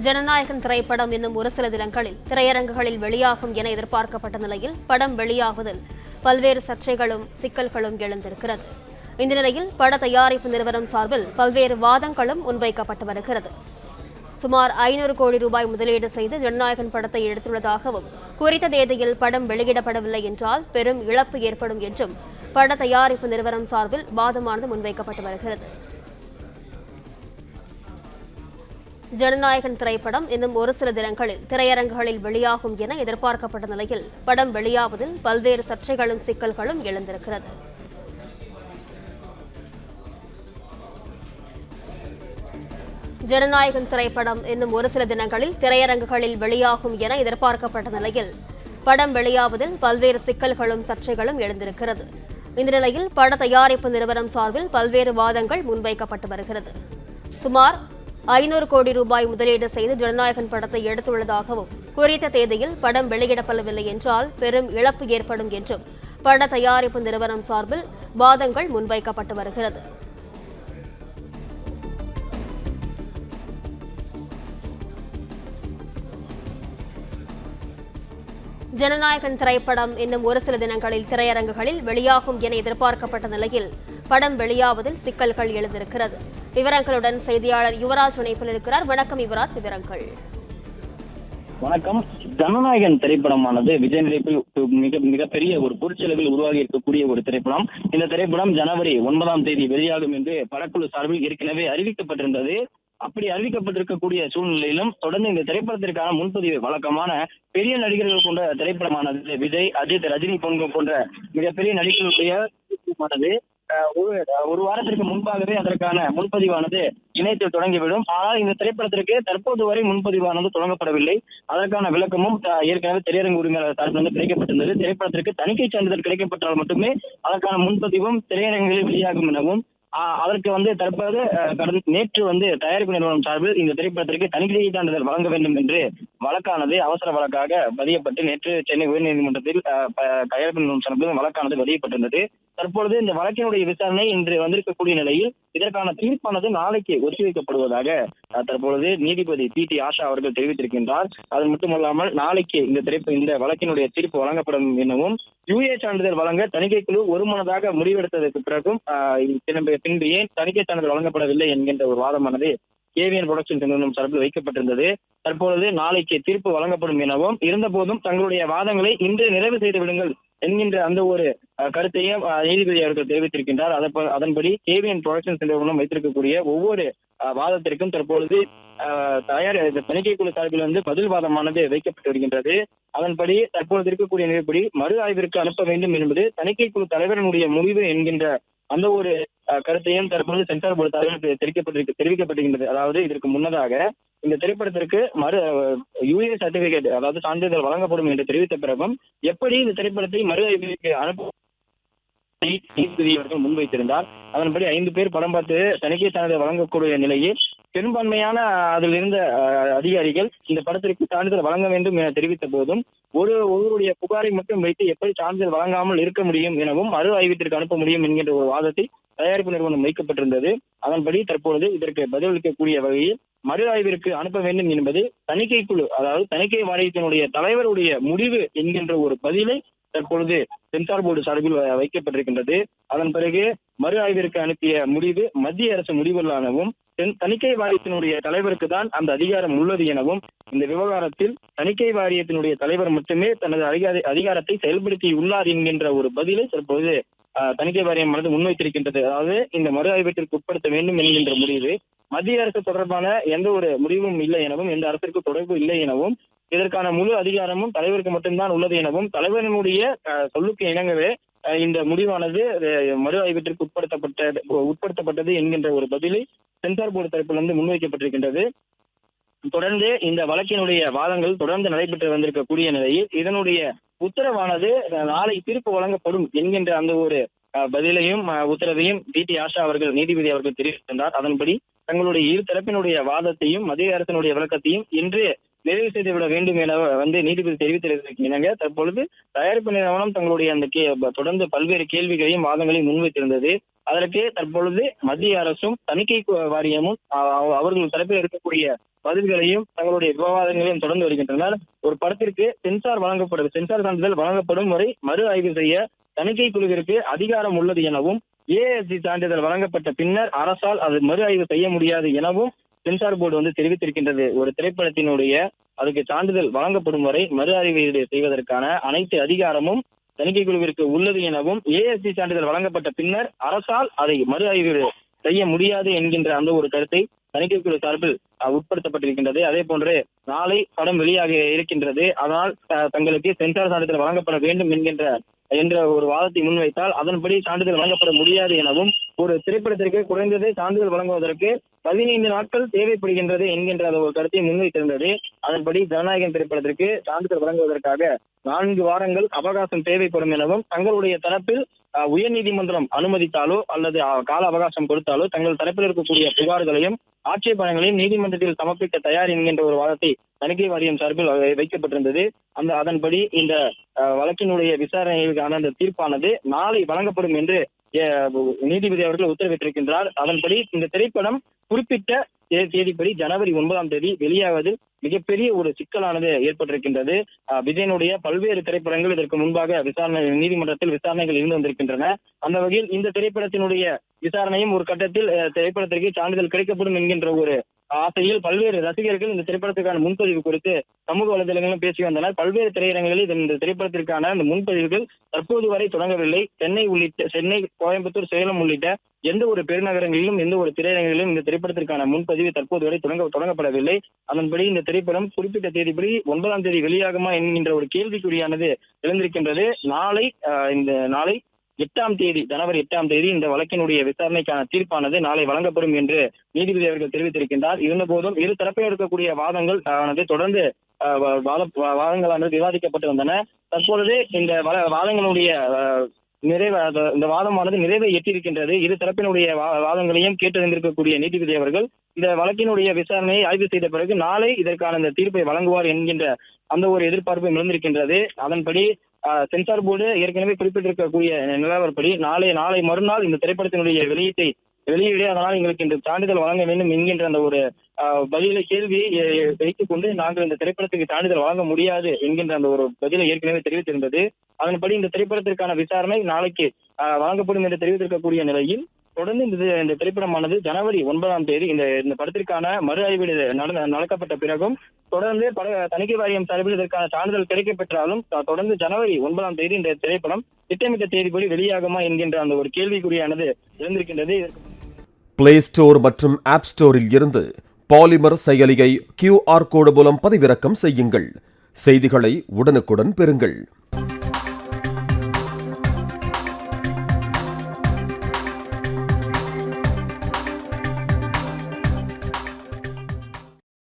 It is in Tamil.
ஜனநாயகன் திரைப்படம் இன்னும் ஒரு சில தினங்களில் திரையரங்குகளில் வெளியாகும் என எதிர்பார்க்கப்பட்ட நிலையில் படம் வெளியாவதில் பல்வேறு சர்ச்சைகளும் சிக்கல்களும் எழுந்திருக்கிறது. இந்த நிலையில் பட தயாரிப்பு நிறுவனம் சார்பில் பல்வேறு வாதங்களும் முன்வைக்கப்பட்டு வருகிறது. சுமார் 500 கோடி ரூபாய் முதலீடு செய்து ஜனநாயகன் படத்தை எடுத்துள்ளதாகவும், குறித்த தேதியில் படம் வெளியிடப்படவில்லை என்றால் பெரும் இழப்பு ஏற்படும் என்றும் பட தயாரிப்பு நிறுவனம் சார்பில் வாதமானது முன்வைக்கப்பட்டு வருகிறது. ஜனநாயகன் திரைப்படம் இன்னும் ஒரு சில தினங்களில் திரையரங்குகளில் வெளியாகும் என எதிர்பார்க்கப்பட்ட நிலையில் படம் வெளியாவதில் பல்வேறு சர்ச்சைகளும் சிக்கல்களும் எழுந்திருக்கிறது. ஜனநாயகன் திரைப்படம் இன்னும் ஒரு சில தினங்களில் திரையரங்குகளில் வெளியாகும் என எதிர்பார்க்கப்பட்ட நிலையில் படம் வெளியாவதில் பல்வேறு சிக்கல்களும் சர்ச்சைகளும் எழுந்திருக்கிறது. இந்த நிலையில் பட தயாரிப்பு நிறுவனம் சார்பில் பல்வேறு வாதங்கள் முன்வைக்கப்பட்டு வருகிறது. சுமார் 500 கோடி ரூபாய் முதலீடு செய்து ஜனநாயகன் படத்தை எடுத்துள்ளதாகவும், குறித்த தேதியில் படம் வெளியிடப்படவில்லை என்றால் பெரும் இழப்பு ஏற்படும் என்றும் பட தயாரிப்பு நிறுவனம் சார்பில் வாதங்கள் முன்வைக்கப்பட்டு வருகிறது. ஜனநாயகன் திரைப்படம் இன்னும் ஒரு சில தினங்களில் திரையரங்குகளில் வெளியாகும் என எதிர்பார்க்கப்பட்ட நிலையில் படம் வெளியாவதில் சிக்கல்கள் எழுந்திருக்கிறது. விவரங்களுடன் செய்தியாளர் யுவராஜ் இணைப்பில் இருக்கிறார். வணக்கம் யுவராஜ், விவரங்கள். வணக்கம். ஜனநாயகன் திரைப்படமானது விஜய் நடிப்பில் மிகப்பெரிய ஒரு பொருட்செலவில் உருவாகி இருக்கக்கூடிய ஒரு திரைப்படம். இந்த திரைப்படம் ஜனவரி 9ஆம் தேதி வெளியாகும் என்று படக்குழு சார்பில் ஏற்கனவே அறிவிக்கப்பட்டிருந்தது. அப்படி அறிவிக்கப்பட்டிருக்கக்கூடிய சூழ்நிலையிலும் தொடர்ந்து இந்த திரைப்படத்திற்கான முன்பதிவு வழக்கமான பெரிய நடிகர்கள் கொண்ட திரைப்படமானது விஜய், அஜித், ரஜினி போன்ற மிகப்பெரிய நடிகர்களுடைய ஒரு வாரத்திற்கு முன்பாகவே அதற்கான முன்பதிவானது இணையத்தில் தொடங்கிவிடும். ஆனால் இந்த திரைப்படத்திற்கு தற்போது வரை முன்பதிவானது தொடங்கப்படவில்லை. அதற்கான விளக்கமும் ஏற்கனவே திரையரங்கு உரிமையாளர் சார்பில் கிடைக்கப்பட்டிருந்தது. திரைப்படத்திற்கு தணிக்கை சான்றிதழ் கிடைக்கப்பட்டால் மட்டுமே அதற்கான முன்பதிவும் திரையரங்குகளில் வெளியாகும் எனவும், அதற்கு தற்போது நேற்று தயாரிப்பு நிறுவனம் சார்பில் இந்த திரைப்படத்திற்கு தணிக்கை சான்றிதழ் வழங்க வேண்டும் என்று வழக்கானது அவசர வழக்காக பதியப்பட்டு நேற்று சென்னை உயர்நீதிமன்றத்தில் தயாரிப்பு நிறுவனம் சார்பில் வழக்கானது பதியப்பட்டிருந்தது. தற்பொழுது இந்த வழக்கினுடைய விசாரணை இன்று வந்திருக்கக்கூடிய நிலையில் இதற்கான தீர்ப்பானது நாளைக்கு ஒத்திவைக்கப்படுவதாக தற்பொழுது நீதிபதி PT ஆஷா அவர்கள் தெரிவித்திருக்கின்றார். அது மட்டுமல்லாமல் நாளைக்கு இந்த வழக்கினுடைய தீர்ப்பு வழங்கப்படும் எனவும், UA சான்றிதழ் வழங்க தணிக்கை குழு ஒருமனதாக முடிவெடுத்ததற்கு பிறகும் பின்பு ஏன் தணிக்கை சான்றிதழ் வழங்கப்படவில்லை என்கின்ற ஒரு வாதமானது KVN புரொடக்ஷன் நிறுவனம் சார்பில் வைக்கப்பட்டிருந்தது. தற்பொழுது நாளைக்கு தீர்ப்பு வழங்கப்படும் எனவும், இருந்தபோதும் தங்களுடைய வாதங்களை இன்று நிறைவு செய்து விடுங்கள் என்கின்ற அந்த ஒரு கருத்தையும் நீதிபதி அவர்கள் தெரிவித்திருக்கின்றார். அதன்படி KVN புரொடக்ஷன் நிறுவனம் வைத்திருக்கக்கூடிய ஒவ்வொரு வாதத்திற்கும் தற்பொழுது தணிக்கை குழு சார்பில் பதில் வாதமானது வைக்கப்பட்டு வருகின்றது. அதன்படி தற்பொழுது இருக்கக்கூடிய நிலைப்படி மறு ஆய்விற்கு அனுப்ப வேண்டும் என்பது தணிக்கை குழு தலைவரினுடைய முடிவு என்கின்ற அந்த ஒரு கருத்தையும் தற்போது சென்சார் போர்டு சார்பில் தெரிவிக்கப்பட்டிருக்கின்றது. அதாவது இதற்கு முன்னதாக இந்த திரைப்படத்திற்கு UA சர்டிபிகேட், அதாவது சான்றிதழ் வழங்கப்படும் என்று தெரிவித்த பிறகும் எப்படி இந்த திரைப்படத்தை மறு ஆய்விற்கு அனுப்ப நீதிபதி அவர்கள் முன்வைத்திருந்தார். அதன்படி 5 பேர் படம் பார்த்து தணிக்கை சான்றிதழ் வழங்கக்கூடிய நிலையில் பெரும்பான்மையான அதில் இருந்த அதிகாரிகள் இந்த படத்திற்கு சான்றிதழ் வழங்க வேண்டும் என தெரிவித்த போதும் ஒருவருடைய புகாரை மட்டும் வைத்து எப்படி சான்றிதழ் வழங்காமல் இருக்க முடியும் எனவும் மறு ஆய்விற்கு அனுப்ப முடியும் என்கின்ற ஒரு வாதத்தை தயாரிப்பு நிறுவனம் வைக்கப்பட்டிருந்தது. அதன்படி தற்பொழுது இதற்கு பதிலளிக்கக்கூடிய வகையில் மறு ஆய்விற்கு அனுப்ப வேண்டும் என்பது தணிக்கை குழு, அதாவது தணிக்கை வாரியத்தினுடைய தலைவருடைய முடிவு என்கின்ற ஒரு பதிலை தற்பொழுது சென்சார் போர்டு சார்பில் வைக்கப்பட்டிருக்கின்றது. அதன் பிறகு மறு ஆய்விற்கு அனுப்பிய முடிவு மத்திய அரசு முடிவுகளானவும், தணிக்கை வாரியத்தினுடைய தலைவருக்கு தான் அந்த அதிகாரம் உள்ளது எனவும், இந்த விவகாரத்தில் தணிக்கை வாரியத்தினுடைய தலைவர் மட்டுமே தனது அதிகாரத்தை செயல்படுத்தி உள்ளார் என்கின்ற ஒரு பதிலை தற்போது தணிக்கை வாரியம் முன்வைத்திருக்கின்றது. அதாவது இந்த மறு ஆய்விற்கு உட்படுத்த வேண்டும் என்கின்ற முடிவு மத்திய அரசு தொடர்பான எந்த ஒரு முடிவும் இல்லை எனவும், எந்த அரசிற்கு தொடர்பு இல்லை எனவும், இதற்கான முழு அதிகாரமும் தலைவருக்கு மட்டும்தான் உள்ளது எனவும், தலைவரினுடைய சொல்லுக்கு இணங்கவே இந்த முடிவானது மறு ஆய்விற்கு உட்படுத்தப்பட்டது என்கின்ற ஒரு பதிலை சென்சார் போர்டு தரப்பிலிருந்து முன்வைக்கப்பட்டிருக்கின்றது. தொடர்ந்து இந்த வழக்கினுடைய வாதங்கள் தொடர்ந்து நடைபெற்று வந்திருக்கக்கூடிய நிலையில் இதனுடைய உத்தரவானது நாளை தீர்ப்பு வழங்கப்படும் என்கின்ற அந்த ஒரு பதிலையும் உத்தரவையும் PT ஆஷா அவர்கள் நீதிபதி அவர்கள் தெரிவித்திருந்தார். அதன்படி தங்களுடைய இரு தரப்பினுடைய வாதத்தையும் மத்திய அரசினுடைய விளக்கத்தையும் இன்று நிறைவு செய்துவிட வேண்டும் என நீதிபதி தெரிவித்திருக்கிறாங்க. தற்பொழுது தயாரிப்பு நிறுவனம் தங்களுடைய அந்த தொடர்ந்து பல்வேறு கேள்விகளையும் வாதங்களையும் முன்வைத்திருந்தது. அதற்கு தற்பொழுது மத்திய அரசும் தணிக்கை வாரியமும் அவர்கள் தரப்பில் இருக்கக்கூடிய பதில்களையும் தங்களுடைய விவாதங்களையும் தொடர்ந்து வருகின்றனர். ஒரு படத்திற்கு சென்சார் சான்றிதழ் வழங்கப்படும் வரை மறு ஆய்வு செய்ய தணிக்கை குழுவிற்கு அதிகாரம் உள்ளது எனவும், ஏஎஸ்சி சான்றிதழ் வழங்கப்பட்ட பின்னர் அரசால் அது மறு ஆய்வு செய்ய முடியாது எனவும் சென்சார் போர்டு தெரிவித்திருக்கின்றது. ஒரு திரைப்படத்தினுடைய அதுக்கு சான்றிதழ் வழங்கப்படும் வரை மறு ஆய்வு செய்வதற்கான அனைத்து அதிகாரமும் தணிக்கை குழுவிற்கு உள்ளது எனவும், ஏஎஸ்சி சான்றிதழ் வழங்கப்பட்ட பின்னர் அரசால் அதை மறு ஆய்வு செய்ய முடியாது என்கின்ற அந்த ஒரு கருத்தை தணிக்கை குழு சார்பில் உட்படுத்தப்பட்டிருக்கின்றது. அதே போன்று நாளை படம் வெளியாக இருக்கின்றது. அதனால் தங்களுக்கு சென்சார் சான்றிதழ் வழங்கப்பட வேண்டும் என்ற ஒரு வாதத்தை முன்வைத்தால் அதன்படி சான்றிதழ் வழங்கப்பட முடியாது எனவும், ஒரு திரைப்படத்திற்கு குறைந்தது சான்றிதழ் வழங்குவதற்கு 15 நாட்கள் தேவைப்படுகின்றது என்கின்ற ஒரு கருத்தை முன்வைத்திருந்தது. அதன்படி ஜனநாயகன் திரைப்படத்திற்கு சான்றிதழ் வழங்குவதற்காக 4 வாரங்கள் அவகாசம் தேவைப்படும் எனவும், தங்களுடைய தரப்பில் உயர்நீதிமன்றம் அனுமதித்தாலோ அல்லது கால அவகாசம் கொடுத்தாலோ தங்கள் தரப்பில் இருக்கக்கூடிய புகார்களையும் ஆட்சேபனைகளையும் நீதிமன்றத்தில் சமர்ப்பிக்க தயார் என்கின்ற ஒரு வாதத்தை தணிக்கை வாரியம் சார்பில் வைக்கப்பட்டிருந்தது. அதன்படி இந்த வழக்கினுடைய விசாரணைகளுக்கான அந்த தீர்ப்பானது நாளை வழங்கப்படும் என்று நீதிபதி அவர்கள் உத்தரவிட்டிருக்கின்றார். அதன்படி இந்த திரைப்படம் குறிப்பிட்ட தேதிப்படி ஜனவரி 9ஆம் தேதி வெளியாவதில் மிகப்பெரிய ஒரு சிக்கலானது ஏற்பட்டிருக்கின்றது. விஜயனுடைய பல்வேறு திரைப்படங்கள் இதற்கு முன்பாக நீதிமன்றத்தில் விசாரணைகள் இருந்து வந்திருக்கின்றன. அந்த வகையில் இந்த திரைப்படத்தினுடைய விசாரணையும் ஒரு கட்டத்தில் திரைப்படத்திற்கு சான்றிதழ் கிடைக்கப்படும் என்கின்ற ஒரு ஆசையில் பல்வேறு ரசிகர்கள் இந்த திரைப்படத்திற்கான முன்பதிவு குறித்து சமூக வலைதளங்களும் பேசி வந்தனர். பல்வேறு திரையரங்குகளில் இந்த திரைப்படத்திற்கான இந்த முன்பதிவுகள் தற்போது வரை தொடங்கவில்லை. சென்னை, கோயம்புத்தூர், சேலம் உள்ளிட்ட எந்த ஒரு பெருநகரங்களிலும் எந்த ஒரு திரையரங்குகளிலும் இந்த திரைப்படத்திற்கான முன்பதிவு தற்போது வரை தொடங்கப்படவில்லை. அதன்படி இந்த திரைப்படம் குறிப்பிட்ட தேதிப்படி 9ஆம் தேதி வெளியாகுமா என்கின்ற ஒரு கேள்விக்குறியானது எழுந்திருக்கின்றது. நாளை ஜனவரி 8ஆம் தேதி இந்த வழக்கினுடைய விசாரணைக்கான தீர்ப்பானது நாளை வழங்கப்படும் என்று நீதிபதி அவர்கள் தெரிவித்திருக்கின்றார். இருந்தபோதும் இரு தரப்பில் இருக்கக்கூடிய வாதங்கள் தொடர்ந்து வாதங்களானது விவாதிக்கப்பட்டு வந்தன. தற்பொழுது இந்த வாதங்களுடைய இந்த வாதமானது நிறைவை எட்டியிருக்கின்றது. இரு தரப்பினுடைய வாதங்களையும் கேட்டறிந்திருக்கக்கூடிய நீதிபதி அவர்கள் இந்த வழக்கினுடைய விசாரணையை ஆய்வு செய்த பிறகு நாளை இதற்கான இந்த தீர்ப்பை வழங்குவார் என்கின்ற அந்த ஒரு எதிர்பார்ப்பு எழுந்திருக்கின்றது. அதன்படி சென்சார் போர்டு ஏற்கனவே குறிப்பிட்டிருக்கக்கூடிய நிலவரப்படி நாளை மறுநாள் இந்த திரைப்படத்தினுடைய வெளியீடு, அதனால் எங்களுக்கு இந்த சான்றிதழ் வழங்க வேண்டும் என்கின்ற அந்த ஒரு கேள்வியை வைத்துக் கொண்டு நாங்கள் இந்த திரைப்படத்துக்கு சான்றிதழ் வழங்க முடியாது என்கின்ற அந்த ஒரு பதிலை ஏற்கனவே தெரிவித்திருந்தது. அதன்படி இந்த திரைப்படத்திற்கான விசாரணை நாளைக்கு வழங்கப்படும் என்று தெரிவித்திருக்கக்கூடிய நிலையில் தொடர்ந்து இந்த திரைப்படமானது ஜனவரி 9ஆம் தேதி இந்த படத்திற்கான மறு ஆய்வு நடக்கப்பட்ட பிறகும் தொடர்ந்து தணிக்கை வாரியம் சார்பில் இதற்கான சான்றிதழ் கிடைக்கப்பெற்றாலும் தொடர்ந்து ஜனவரி 9ஆம் தேதி இந்த திரைப்படம் திட்டமிட்ட தேதிப்படி வெளியாகுமா என்கின்ற அந்த ஒரு கேள்விக்குறியானது எழுந்திருக்கின்றது. பிளே ஸ்டோர் மற்றும் ஆப் ஸ்டோரில் இருந்து பாலிமர் செயலியை QR கோடு மூலம் பதிவிறக்கம் செய்யுங்கள். செய்திகளை உடனுக்குடன் பெறுங்கள்.